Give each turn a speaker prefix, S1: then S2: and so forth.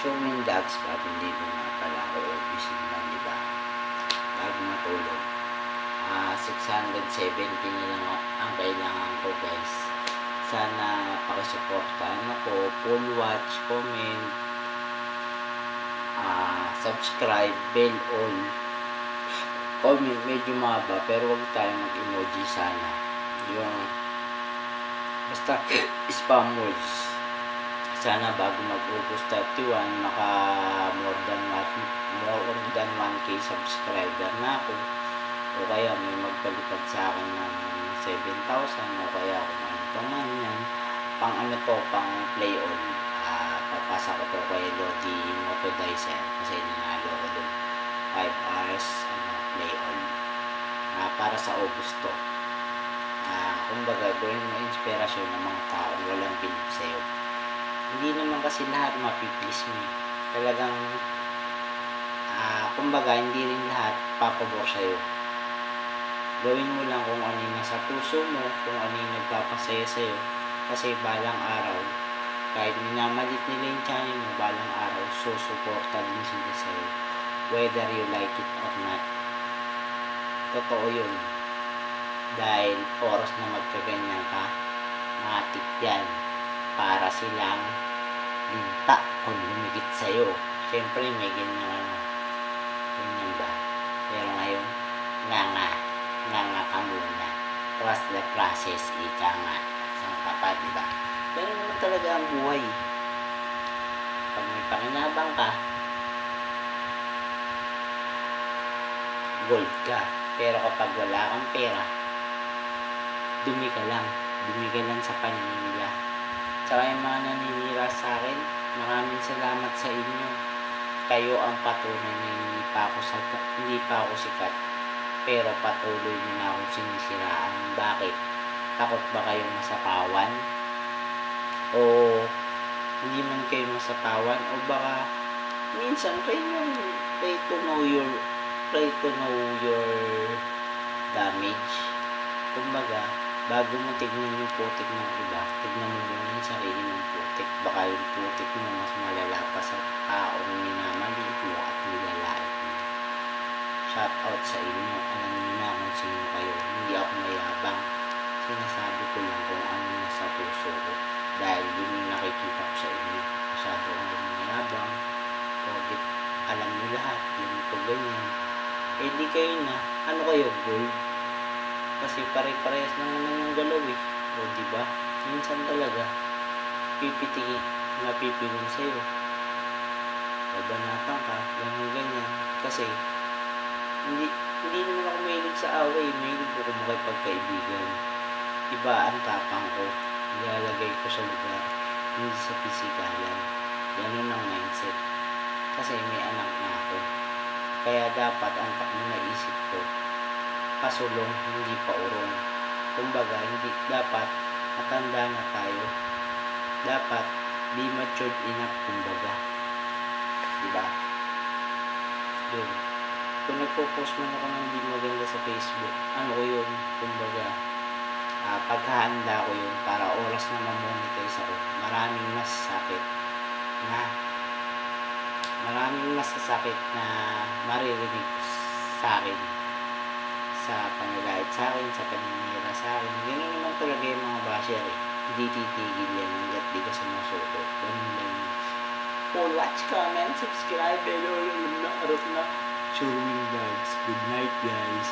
S1: Chowing dogs, bagong ligo nga pala ako, gising lang, diba? Bago matulog. 670 na lang ang kailangan ko, guys. Sana pakisuportahan ako, full watch, comment, subscribe, bell all. Comment, medyo mahaba, pero wag tayo mag-emoji sana. Yung, basta, spam words. Sana bago mag-August 31, maka more than 1k subscriber na ako. O kaya may magpalipad sa akin ng 7,000 o kaya kung ano pa man yan. Pang ano to, pang play on. Papasa ko to kay Lodi Motodizer kasi nanalo ko dun 5 hours play on. Para sa August to. Kumbaga, gawin mo inspirasyon ng mga tao walang bilib sa'yo. Hindi naman kasi lahat mapiplease mo. Talagang, kumbaga, hindi rin lahat papabor sa'yo. Gawin mo lang kung ano yung nasa puso mo, kung ano yung nagpapasaya sa'yo. Kasi balang araw, kahit minamalit nila yung channel mo, balang araw, susuporta din sila sa'yo. Whether you like it or not. Totoo yun. Dahil oras na magkaganyan ka, matik yan. Para silang linta kung lumigit sa'yo. Siyempre may ganyan ganyan ba? Pero ngayon, nga ka muna. Trust the process, ika nga. Isang kapal, diba? Pero naman talaga ang buhay. Pag may pakinabang ka, gold ka. Pero kapag wala kang pera, dumi ka lang sa paninira. Tsaka yung mga naninira sa akin, maraming salamat sa inyo. Kayo ang patunay na hindi pa ako sikat. Pero patuloy nyo na akong sinisiraan. Bakit? Takot ba kayong masapawan? O hindi man kayo masapawan? O baka minsan try to know your damage. Kumbaga, bago mo tignan yung putik ng iba, tignan mo muna yung sarili ng putik. Baka yung putik mo mas malala pa sa taong minamaliit mo at nilalait mo. Shout out sa inyo. Alam niyo na kung sino kayo. Hindi ako mayabang. Sinasabi ko lang kung ano nasa puso ko. Dahil yun yung nakikita ko sa inyo. Masyado akong mayabang. Pagit alam niyo lahat. Yung ito ganyan. Eh di kayo na. Ano kayo? Gold? Kasi pare-parehas naman yung galaw eh. O diba? Minsan talaga mapipigil sa'yo. Babanatan ka, ganyan. Kasi hindi naman ako mahilig sa away. Mahilig ko makipagkaibigan. Iba ang tapang ko. Ilalagay ko sa lugar. Hindi sa pisikalan. Ganun ang mindset. Kasi may anak na ako. Kaya dapat ang naisip ko, pasulong, hindi pa urong. Kumbaga, hindi dapat matanda na tayo. Dapat be matured enough, kumbaga. Diba? Yun. Kung nagpo-post man ako ng hindi maganda sa Facebook, ano ko yun? Kumbaga, paghahanda ko yun para oras na ma-monetize ako. Maraming masasakit na maririnig sa akin. Sa pangalait sa akin, sa paninira sa akin. Ganun naman talaga yung mga basher eh. Hindi titigil yan hanggat di ka sumusuko. Ganun lang. Full watch, comment, subscribe, bell, na arot na. Chowing dogs. Good night, guys.